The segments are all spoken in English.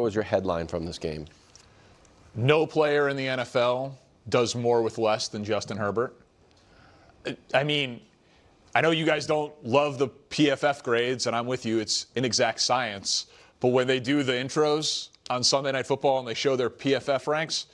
What was your headline from this game? No player in the NFL does more with less than Justin Herbert. I mean, I know you guys don't love the PFF grades, and I'm with you. It's inexact science. But when they do the intros on Sunday Night Football and they show their PFF ranks,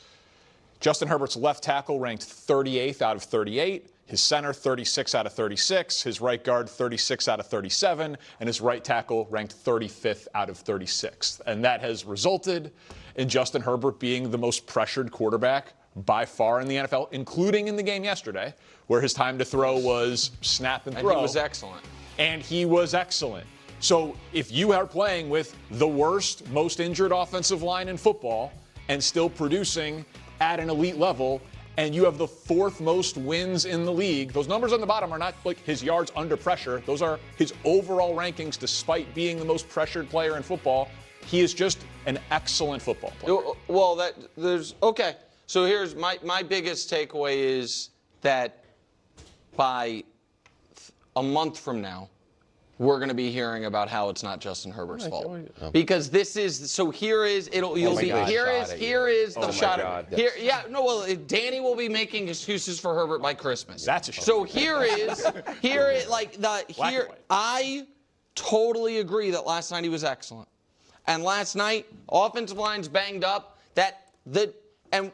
Justin Herbert's left tackle ranked 38th out of 38. His center, 36 out of 36. His right guard, 36 out of 37. And his right tackle ranked 35th out of 36. And that has resulted in Justin Herbert being the most pressured quarterback by far in the NFL, including in the game yesterday, where his time to throw was snap and throw. And he was excellent. And he was excellent. So if you are playing with the worst, most injured offensive line in football and still producing at an elite level, and you have the fourth most wins in the league, those numbers on the bottom are not like his yards under pressure. Those are his overall rankings despite being the most pressured player in football. He is just an excellent football player. Well, okay. So here's my biggest takeaway is that by a month from now, we're going to be hearing about how it's not Justin Herbert's fault. Because this is, so here is, here is the shot. Danny will be making excuses for Herbert by Christmas. That's a shot. So I totally agree that last night he was excellent. And last night, offensive line's banged up, and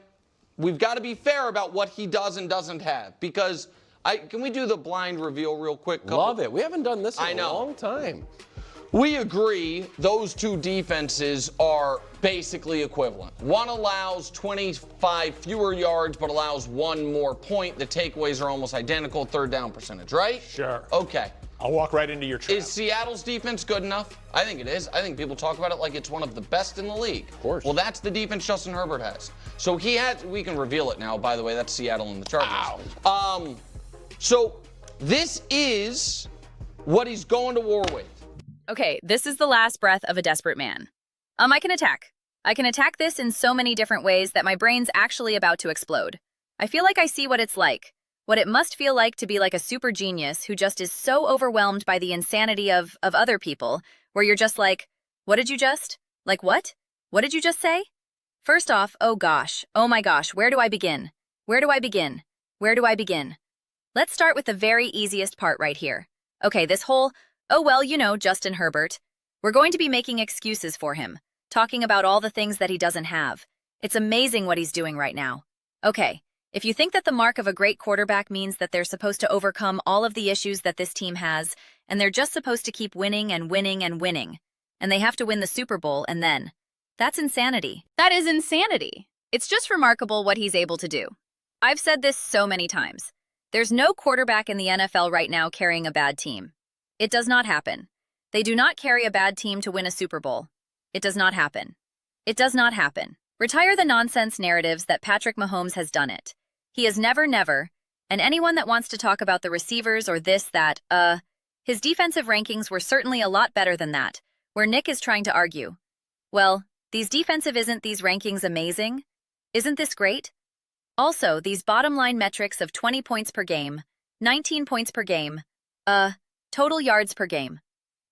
we've got to be fair about what he does and doesn't have. Because can we do the blind reveal real quick? Love it. We haven't done this in a long time. We agree those two defenses are basically equivalent. One allows 25 fewer yards but allows one more point. The takeaways are almost identical, third down percentage, right? Sure. Okay. I'll walk right into your trap. Is Seattle's defense good enough? I think it is. I think people talk about it like it's one of the best in the league. Of course. Well, that's the defense Justin Herbert has. So we can reveal it now, by the way. That's Seattle and the Chargers. Wow. So this is what he's going to war with. Okay, this is the last breath of a desperate man. I can attack. I can attack this in so many different ways that my brain's actually about to explode. I feel like I see what it's like. What it must feel like to be like a super genius who just is so overwhelmed by the insanity of other people, where you're just like, what did you just? Like what? What did you just say? First off, oh my gosh, where do I begin? Where do I begin? Where do I begin? Let's start with the very easiest part right here. Okay, this whole, Justin Herbert. We're going to be making excuses for him, talking about all the things that he doesn't have. It's amazing what he's doing right now. Okay, if you think that the mark of a great quarterback means that they're supposed to overcome all of the issues that this team has, and they're just supposed to keep winning and winning and winning, and they have to win the Super Bowl and then, that's insanity. That is insanity. It's just remarkable what he's able to do. I've said this so many times. There's no quarterback in the NFL right now carrying a bad team. It does not happen. They do not carry a bad team to win a Super Bowl. It does not happen. It does not happen. Retire the nonsense narratives that Patrick Mahomes has done it. He is never, and anyone that wants to talk about the receivers or this, that, his defensive rankings were certainly a lot better than that, where Nick is trying to argue. Well, isn't these rankings amazing? Isn't this great? Also, these bottom-line metrics of 20 points per game, 19 points per game, total yards per game.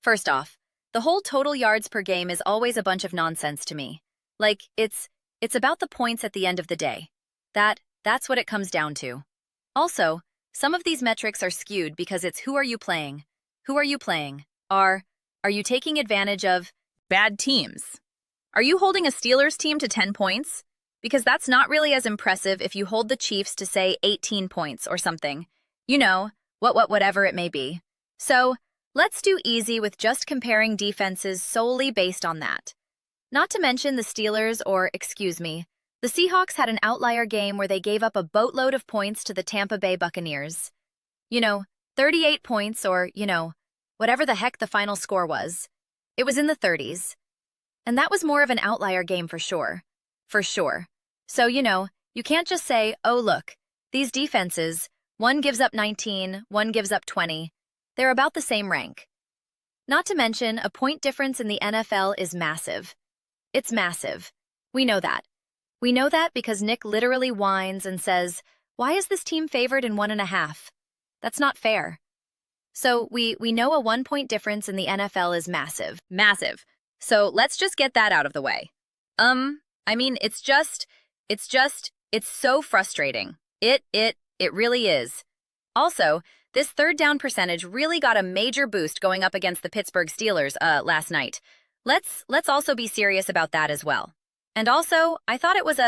First off, the whole total yards per game is always a bunch of nonsense to me. Like, it's about the points at the end of the day. That's what it comes down to. Also, some of these metrics are skewed because it's who are you playing? Who are you playing? Are you taking advantage of bad teams? Are you holding a Steelers team to 10 points? Because that's not really as impressive if you hold the Chiefs to, say, 18 points or something. You know, whatever it may be. So, let's do easy with just comparing defenses solely based on that. Not to mention the Steelers, the Seahawks had an outlier game where they gave up a boatload of points to the Tampa Bay Buccaneers. 38 points or, whatever the heck the final score was. It was in the 30s. And that was more of an outlier game for sure. For sure. So, you can't just say, oh, look, these defenses, one gives up 19, one gives up 20. They're about the same rank. Not to mention, a point difference in the NFL is massive. It's massive. We know that. We know that because Nick literally whines and says, why is this team favored in 1.5? That's not fair. So we know a 1-point difference in the NFL is massive. Massive. So let's just get that out of the way. I mean, it's so frustrating. It really is. Also, this third down percentage really got a major boost going up against the Pittsburgh Steelers, last night. Let's also be serious about that as well. And also, I thought it was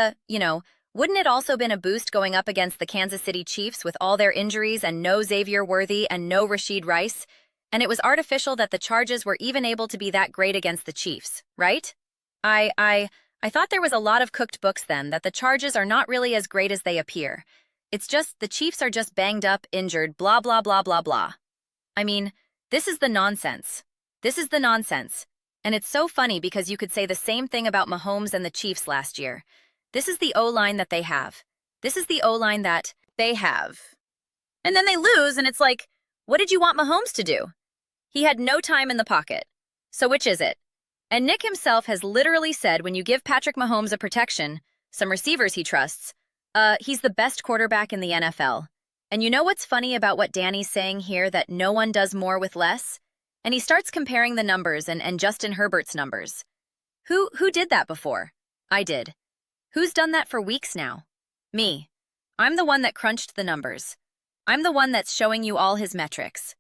wouldn't it also been a boost going up against the Kansas City Chiefs with all their injuries and no Xavier Worthy and no Rashid Rice? And it was artificial that the Chargers were even able to be that great against the Chiefs, right? I thought there was a lot of cooked books then, that the Chargers are not really as great as they appear. It's just the Chiefs are just banged up, injured, blah, blah, blah, blah, blah. I mean, this is the nonsense. This is the nonsense. And it's so funny because you could say the same thing about Mahomes and the Chiefs last year. This is the O-line that they have. This is the O-line that they have. And then they lose, and it's like, what did you want Mahomes to do? He had no time in the pocket. So which is it? And Nick himself has literally said when you give Patrick Mahomes a protection, some receivers he trusts, he's the best quarterback in the NFL. And you know what's funny about what Danny's saying here, that no one does more with less? And he starts comparing the numbers and Justin Herbert's numbers. Who did that before? I did. Who's done that for weeks now? Me. I'm the one that crunched the numbers. I'm the one that's showing you all his metrics.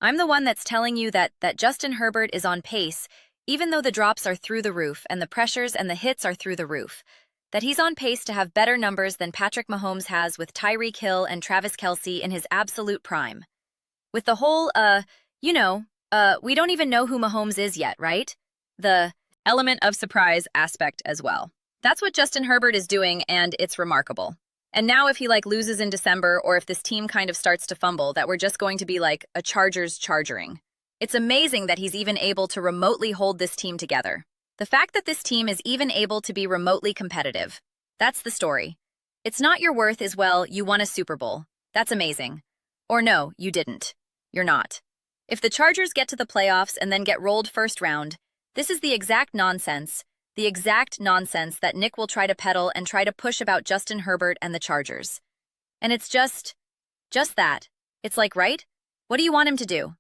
I'm the one that's telling you that Justin Herbert is on pace, even though the drops are through the roof and the pressures and the hits are through the roof. That he's on pace to have better numbers than Patrick Mahomes has with Tyreek Hill and Travis Kelce in his absolute prime. With the whole, we don't even know who Mahomes is yet, right? The element of surprise aspect as well. That's what Justin Herbert is doing, and it's remarkable. And now if he loses in December, or if this team kind of starts to fumble, that we're just going to be like a Chargers chargering. It's amazing that he's even able to remotely hold this team together. The fact that this team is even able to be remotely competitive. That's the story. It's not your worth as well, you won a Super Bowl. That's amazing. Or no, you didn't. You're not. If the Chargers get to the playoffs and then get rolled first round, this is the exact nonsense that Nick will try to peddle and try to push about Justin Herbert and the Chargers. And it's just that. It's like, right? What do you want him to do?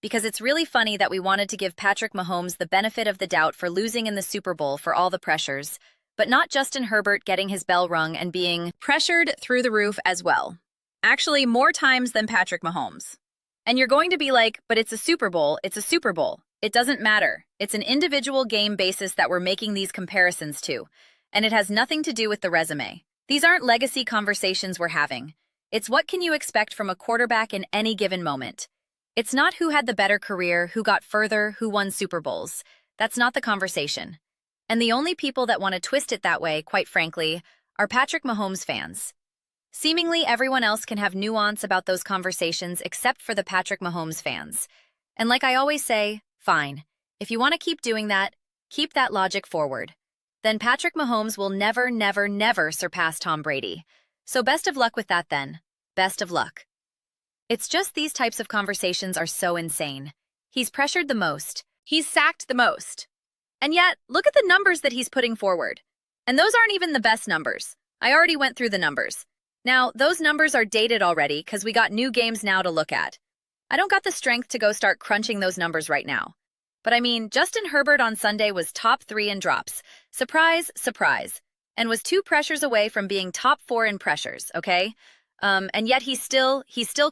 Because it's really funny that we wanted to give Patrick Mahomes the benefit of the doubt for losing in the Super Bowl for all the pressures, but not Justin Herbert getting his bell rung and being pressured through the roof as well. Actually, more times than Patrick Mahomes. And you're going to be like, but it's a Super Bowl, it's a Super Bowl. It doesn't matter. It's an individual game basis that we're making these comparisons to, and it has nothing to do with the resume. These aren't legacy conversations we're having. It's what can you expect from a quarterback in any given moment. It's not who had the better career, who got further, who won Super Bowls. That's not the conversation. And the only people that want to twist it that way, quite frankly, are Patrick Mahomes fans. Seemingly everyone else can have nuance about those conversations except for the Patrick Mahomes fans. And like I always say, fine. If you want to keep doing that, keep that logic forward. Then Patrick Mahomes will never, never, never surpass Tom Brady. So best of luck with that then. Best of luck. It's just these types of conversations are so insane. He's pressured the most. He's sacked the most. And yet, look at the numbers that he's putting forward. And those aren't even the best numbers. I already went through the numbers. Now, those numbers are dated already because we got new games now to look at. I don't got the strength to go start crunching those numbers right now. But I mean, Justin Herbert on Sunday was top 3 in drops. Surprise, surprise. And was 2 pressures away from being top 4 in pressures, okay? And yet he's still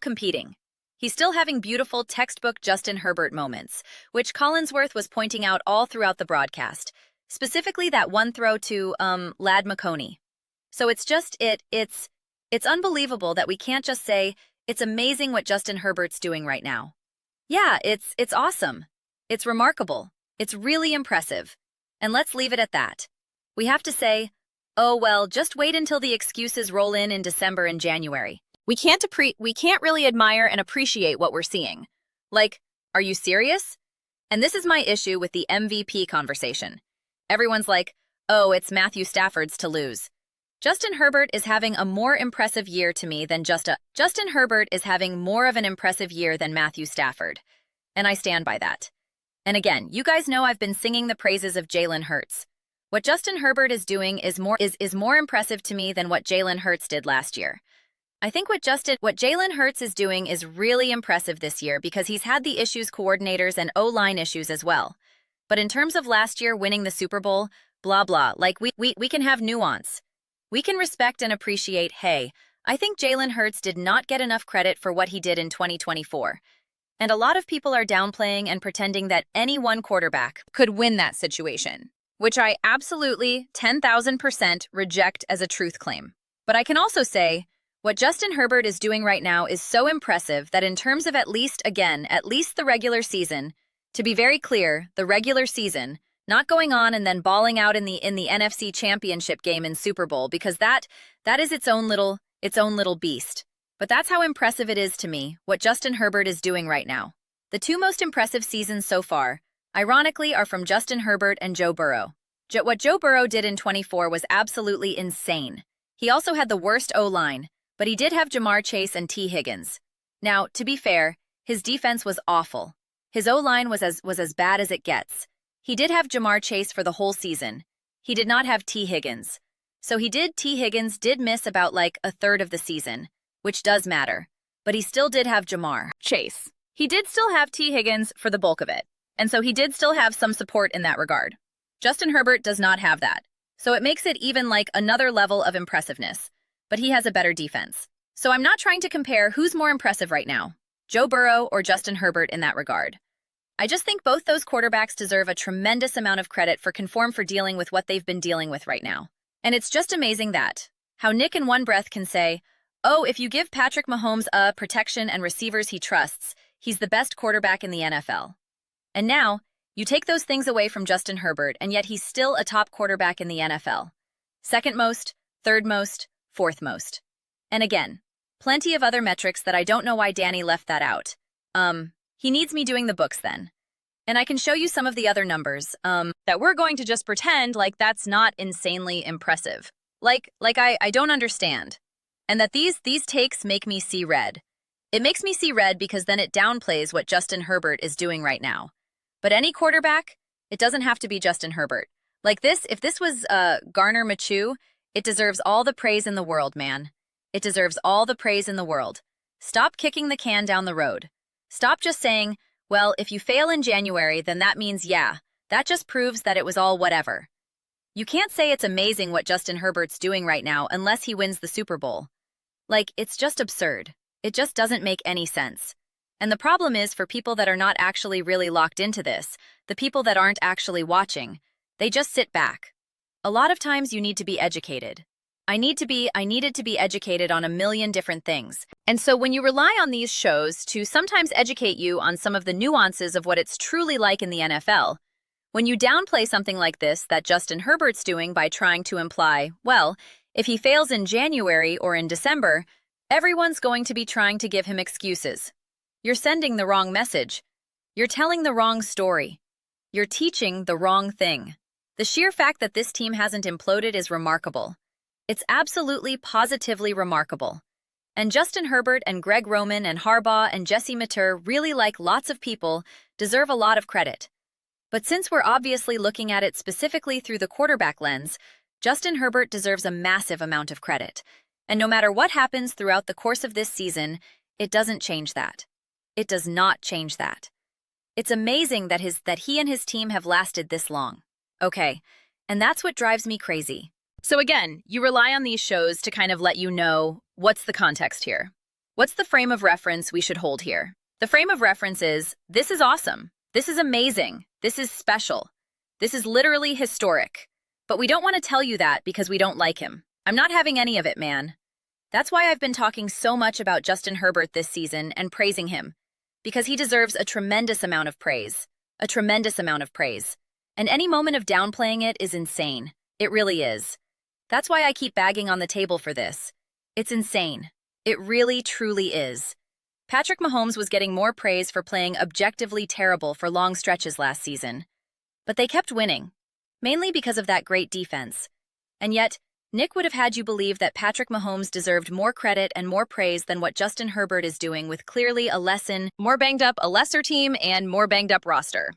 competing. He's still having beautiful textbook Justin Herbert moments, which Collinsworth was pointing out all throughout the broadcast, specifically that one throw to Lad McConey. So it's unbelievable that we can't just say it's amazing what Justin Herbert's doing right now. Yeah, it's awesome. It's remarkable. It's really impressive. And let's leave it at that. We have to say, oh, well, just wait until the excuses roll in December and January. We can't really admire and appreciate what we're seeing. Like, are you serious? And this is my issue with the MVP conversation. Everyone's like, oh, it's Matthew Stafford's to lose. Justin Herbert is having a more impressive year to me than Justin Herbert is having more of an impressive year than Matthew Stafford. And I stand by that. And again, you guys know I've been singing the praises of Jalen Hurts. What Justin Herbert is doing is more impressive to me than what Jalen Hurts did last year. I think what Jalen Hurts is doing is really impressive this year because he's had the issues coordinators and O-line issues as well. But in terms of last year winning the Super Bowl, blah, blah. Like, we can have nuance. We can respect and appreciate, hey, I think Jalen Hurts did not get enough credit for what he did in 2024. And a lot of people are downplaying and pretending that any one quarterback could win that situation, which I absolutely 10,000% reject as a truth claim. But I can also say, what Justin Herbert is doing right now is so impressive that in terms of at least the regular season, to be very clear, the regular season, not going on and then balling out in the NFC Championship game in Super Bowl, because that is its own little beast. But that's how impressive it is to me, what Justin Herbert is doing right now. The two most impressive seasons so far, ironically, are from Justin Herbert and Joe Burrow. What Joe Burrow did in 24 was absolutely insane. He also had the worst O-line, but he did have Jamar Chase and T. Higgins. Now, to be fair, his defense was awful. His O-line was as bad as it gets. He did have Jamar Chase for the whole season. He did not have T. Higgins. So T. Higgins did miss about like a third of the season, which does matter. But he still did have Jamar Chase. He did still have T. Higgins for the bulk of it. And so he did still have some support in that regard. Justin Herbert does not have that. So it makes it even like another level of impressiveness. But he has a better defense. So I'm not trying to compare who's more impressive right now, Joe Burrow or Justin Herbert in that regard. I just think both those quarterbacks deserve a tremendous amount of credit for dealing with what they've been dealing with right now. And it's just amazing how Nick in one breath can say, oh, if you give Patrick Mahomes protection and receivers he trusts, he's the best quarterback in the NFL. And now, you take those things away from Justin Herbert, and yet he's still a top quarterback in the NFL. Second most, third most, fourth most. And again, plenty of other metrics that I don't know why Danny left that out. He needs me doing the books then. And I can show you some of the other numbers, that we're going to just pretend like that's not insanely impressive. Like I don't understand. And that these takes make me see red. It makes me see red because then it downplays what Justin Herbert is doing right now. But any quarterback, it doesn't have to be Justin Herbert. Like this, if this was Garner Minshew, it deserves all the praise in the world, man. It deserves all the praise in the world. Stop kicking the can down the road. Stop just saying, well, if you fail in January, then that means, yeah, that just proves that it was all whatever. You can't say it's amazing what Justin Herbert's doing right now unless he wins the Super Bowl. Like, it's just absurd. It just doesn't make any sense. And the problem is for people that are not actually really locked into this, the people that aren't actually watching, they just sit back. A lot of times you need to be educated. I needed to be educated on a million different things. And so when you rely on these shows to sometimes educate you on some of the nuances of what it's truly like in the NFL, when you downplay something like this that Justin Herbert's doing by trying to imply, well, if he fails in January or in December, everyone's going to be trying to give him excuses. You're sending the wrong message. You're telling the wrong story. You're teaching the wrong thing. The sheer fact that this team hasn't imploded is remarkable. It's absolutely, positively remarkable. And Justin Herbert and Greg Roman and Harbaugh and Jesse Mater really, like lots of people, deserve a lot of credit. But since we're obviously looking at it specifically through the quarterback lens, Justin Herbert deserves a massive amount of credit. And no matter what happens throughout the course of this season, it doesn't change that. It does not change that. It's amazing that he and his team have lasted this long. Okay, and that's what drives me crazy. So again, you rely on these shows to kind of let you know what's the context here. What's the frame of reference we should hold here? The frame of reference is, this is awesome. This is amazing. This is special. This is literally historic. But we don't want to tell you that because we don't like him. I'm not having any of it, man. That's why I've been talking so much about Justin Herbert this season and praising him. Because he deserves a tremendous amount of praise. A tremendous amount of praise. And any moment of downplaying it is insane. It really is. That's why I keep bagging on the table for this. It's insane. It really, truly is. Patrick Mahomes was getting more praise for playing objectively terrible for long stretches last season. But they kept winning, mainly because of that great defense. And yet, Nick would have had you believe that Patrick Mahomes deserved more credit and more praise than what Justin Herbert is doing with clearly a more banged up, a lesser team and more banged up roster.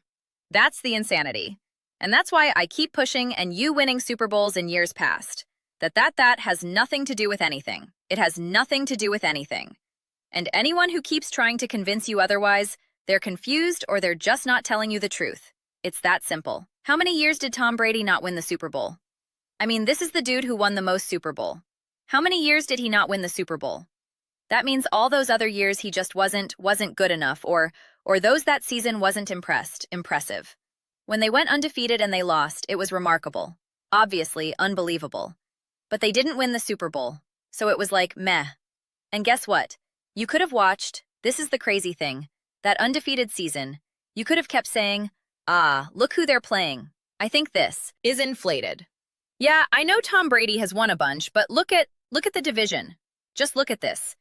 That's the insanity. And that's why I keep pushing and you winning Super Bowls in years past. That has nothing to do with anything. It has nothing to do with anything. And anyone who keeps trying to convince you otherwise, they're confused or they're just not telling you the truth. It's that simple. How many years did Tom Brady not win the Super Bowl? I mean, this is the dude who won the most Super Bowl. How many years did he not win the Super Bowl? That means all those other years he just wasn't good enough, or those that season wasn't impressive. When they went undefeated and they lost, it was remarkable. Obviously, unbelievable. But they didn't win the Super Bowl, so it was like, meh. And guess what? You could have watched, this is the crazy thing, that undefeated season, you could have kept saying, ah, look who they're playing. I think this is inflated. Yeah, I know Tom Brady has won a bunch, but look at the division. Just look at this.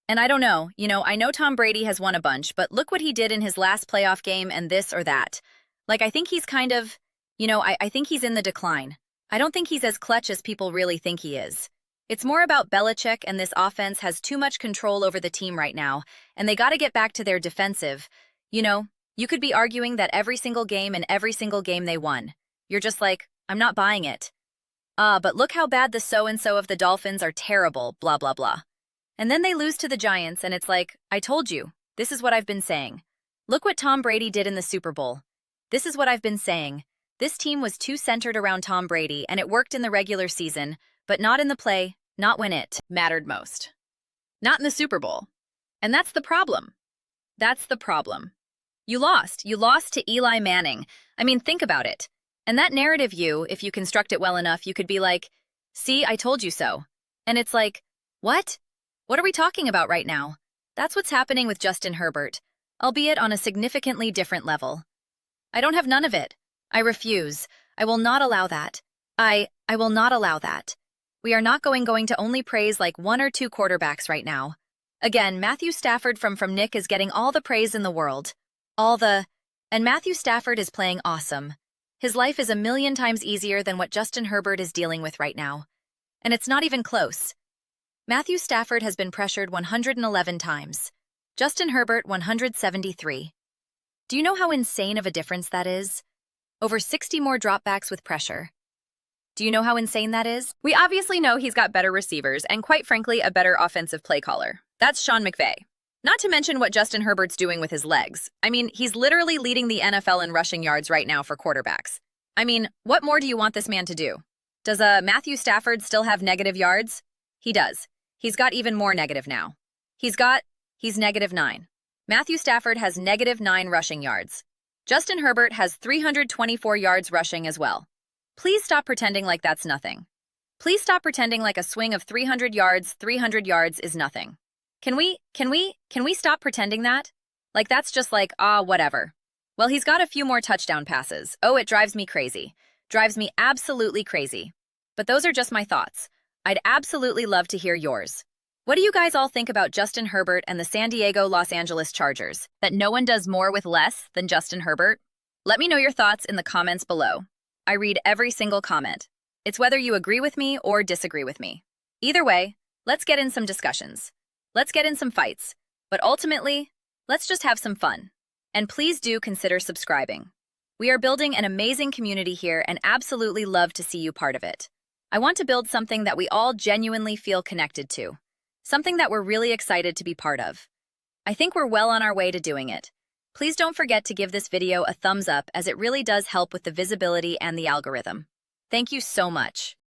And I don't know, I know Tom Brady has won a bunch, but look what he did in his last playoff game and this or that. Like, I think he's kind of, I think he's in the decline. I don't think he's as clutch as people really think he is. It's more about Belichick, and this offense has too much control over the team right now, and they got to get back to their defensive. You could be arguing that every single game and every single game they won. You're just like, I'm not buying it. But look how bad the so-and-so of the Dolphins are terrible, blah, blah, blah. And then they lose to the Giants, and it's like, I told you, this is what I've been saying. Look what Tom Brady did in the Super Bowl. This is what I've been saying. This team was too centered around Tom Brady, and it worked in the regular season, but not in the play, not when it mattered most. Not in the Super Bowl. And that's the problem. That's the problem. You lost. You lost to Eli Manning. I mean, think about it. And that narrative if you construct it well enough, you could be like, see, I told you so. And it's like, what? What are we talking about right now? That's what's happening with Justin Herbert, albeit on a significantly different level. I don't have none of it. I refuse. I will not allow that. I will not allow that. We are not going to only praise like one or two quarterbacks right now. Again, Matthew Stafford from Nick is getting all the praise in the world. And Matthew Stafford is playing awesome. His life is a million times easier than what Justin Herbert is dealing with right now. And it's not even close. Matthew Stafford has been pressured 111 times. Justin Herbert 173. Do you know how insane of a difference that is? Over 60 more dropbacks with pressure. Do you know how insane that is? We obviously know he's got better receivers and, quite frankly, a better offensive play caller. That's Sean McVay. Not to mention what Justin Herbert's doing with his legs. I mean, he's literally leading the NFL in rushing yards right now for quarterbacks. I mean, what more do you want this man to do? Does Matthew Stafford still have negative yards? He does. He's got even more negative now. He's -9. Matthew Stafford has -9 rushing yards. Justin Herbert has 324 yards rushing as well. Please stop pretending like that's nothing. Please stop pretending like a swing of 300 yards is nothing. Can we stop pretending that? Like that's just like, whatever. Well, he's got a few more touchdown passes. Oh, it drives me crazy. Drives me absolutely crazy. But those are just my thoughts. I'd absolutely love to hear yours. What do you guys all think about Justin Herbert and the San Diego Los Angeles Chargers? That no one does more with less than Justin Herbert? Let me know your thoughts in the comments below. I read every single comment. It's whether you agree with me or disagree with me. Either way, let's get in some discussions. Let's get in some fights. But ultimately, let's just have some fun. And please do consider subscribing. We are building an amazing community here and absolutely love to see you part of it. I want to build something that we all genuinely feel connected to. Something that we're really excited to be part of. I think we're well on our way to doing it. Please don't forget to give this video a thumbs up as it really does help with the visibility and the algorithm. Thank you so much.